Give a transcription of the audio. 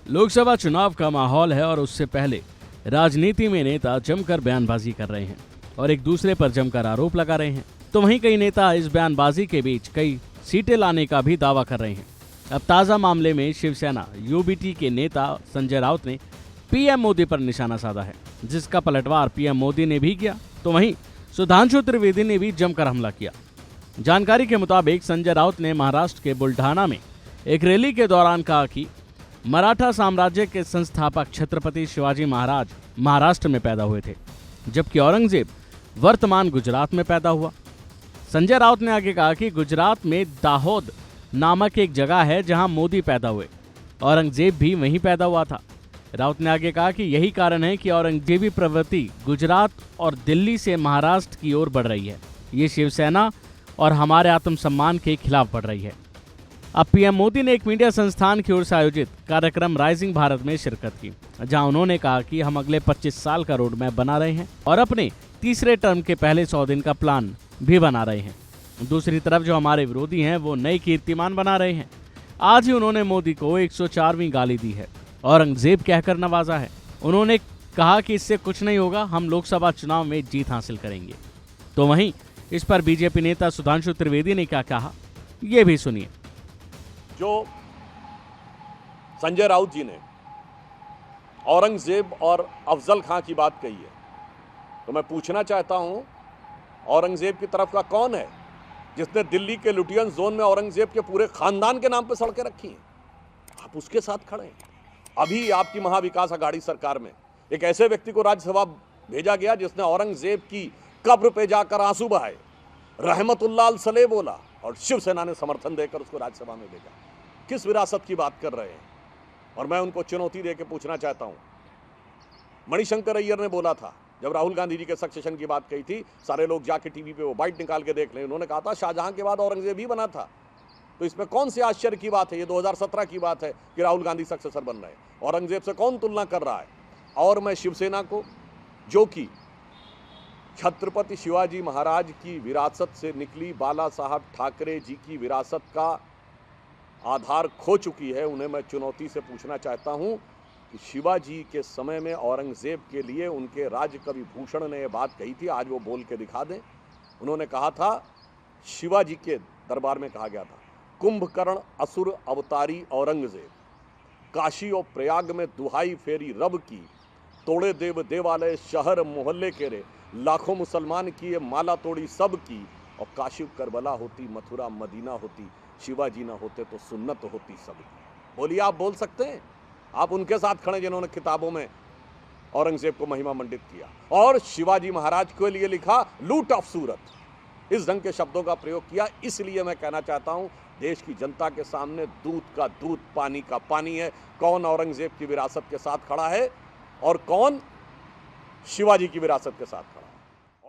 लोकसभा चुनाव का माहौल है और उससे पहले राजनीति में नेता जमकर बयानबाजी कर रहे हैं और एक दूसरे पर जमकर आरोप लगा रहे हैं। तो वहीं कई नेता इस बयानबाजी के बीच कई सीटें लाने का भी दावा कर रहे हैं। अब ताजा मामले में शिवसेना यूबीटी के नेता संजय राउत ने पीएम मोदी पर निशाना साधा है, जिसका पलटवार पीएम मोदी ने भी किया। तो वहीं सुधांशु त्रिवेदी ने भी जमकर हमला किया। जानकारी के मुताबिक संजय राउत ने महाराष्ट्र के बुल्ढाना में एक रैली के दौरान कहा कि मराठा साम्राज्य के संस्थापक छत्रपति शिवाजी महाराज महाराष्ट्र में पैदा हुए थे, जबकि औरंगजेब वर्तमान गुजरात में पैदा हुआ। संजय राउत ने आगे कहा कि गुजरात में दाहोद नामक एक जगह है जहां मोदी पैदा हुए, औरंगजेब भी वहीं पैदा हुआ था। राउत ने आगे कहा कि यही कारण है कि औरंगजेबी प्रवृत्ति गुजरात और दिल्ली से महाराष्ट्र की ओर बढ़ रही है। ये शिवसेना और हमारे आत्मसम्मान के खिलाफ बढ़ रही है। अब पीएम मोदी ने एक मीडिया संस्थान की ओर से आयोजित कार्यक्रम राइजिंग भारत में शिरकत की, जहां उन्होंने कहा कि हम अगले 25 साल का रोड मैप बना रहे हैं और अपने तीसरे टर्म के पहले 100 दिन का प्लान भी बना रहे हैं। दूसरी तरफ जो हमारे विरोधी हैं वो नए कीर्तिमान बना रहे हैं। आज ही उन्होंने मोदी को 104वीं गाली दी है, औरंगजेब कहकर नवाजा है। उन्होंने कहा कि इससे कुछ नहीं होगा, हम लोकसभा चुनाव में जीत हासिल करेंगे। तो वहीं इस पर बीजेपी नेता सुधांशु त्रिवेदी ने क्या कहा, ये भी सुनिए। जो संजय राउत जी ने औरंगजेब और अफजल खां की बात कही है, तो मैं पूछना चाहता हूं, औरंगजेब की तरफ का कौन है जिसने दिल्ली के लुटियन जोन में औरंगजेब के पूरे खानदान के नाम पे सड़कें रखी हैं? आप उसके साथ खड़े हैं। अभी आपकी महाविकास अघाड़ी सरकार में एक ऐसे व्यक्ति को राज्यसभा भेजा गया जिसने औरंगजेब की कब्र पे जाकर आंसू बहाए, रहमतुल्लाह सले बोला और शिवसेना ने समर्थन देकर उसको राज्यसभा में भेजा। किस विरासत की बात कर रहे हैं? और मैं उनको चुनौती देकर पूछना चाहता हूं, मणिशंकर अय्यर ने बोला था जब राहुल गांधी जी के सक्सेशन की बात कही थी, सारे लोग जाके टीवी पे वो बाइट निकाल के देख लें, उन्होंने कहा था शाहजहां के बाद औरंगजेब ही बना था। तो इसमें कौन सी आश्चर्य की बात है? ये 2017 की बात है कि राहुल गांधी सक्सेसर बन रहे हैं। औरंगजेब से कौन तुलना कर रहा है? और मैं शिवसेना को, जो कि छत्रपति शिवाजी महाराज की विरासत से निकली बाला साहब ठाकरे जी की विरासत का आधार खो चुकी है, उन्हें मैं चुनौती से पूछना चाहता हूं कि शिवाजी के समय में औरंगजेब के लिए उनके राजकवि भूषण ने यह बात कही थी, आज वो बोल के दिखा दें। उन्होंने कहा था, शिवाजी के दरबार में कहा गया था, कुंभकर्ण असुर अवतारी औरंगजेब, काशी और प्रयाग में दुहाई फेरी रब की, तोड़े देव देवालय शहर मोहल्ले के रे, लाखों मुसलमान की ये माला तोड़ी सब की, और काशी करबला होती मथुरा मदीना होती, शिवाजी ना होते तो सुन्नत होती सबकी। बोलिए, आप बोल सकते हैं? आप उनके साथ खड़े जिन्होंने किताबों में औरंगजेब को महिमा मंडित किया और शिवाजी महाराज के लिए लिखा लूट ऑफ सूरत। इस ढंग के शब्दों का प्रयोग किया। इसलिए मैं कहना चाहता हूं, देश की जनता के सामने दूध का दूध पानी का पानी है। कौन औरंगजेब की विरासत के साथ खड़ा है और कौन शिवाजी की विरासत के साथ खड़ा है?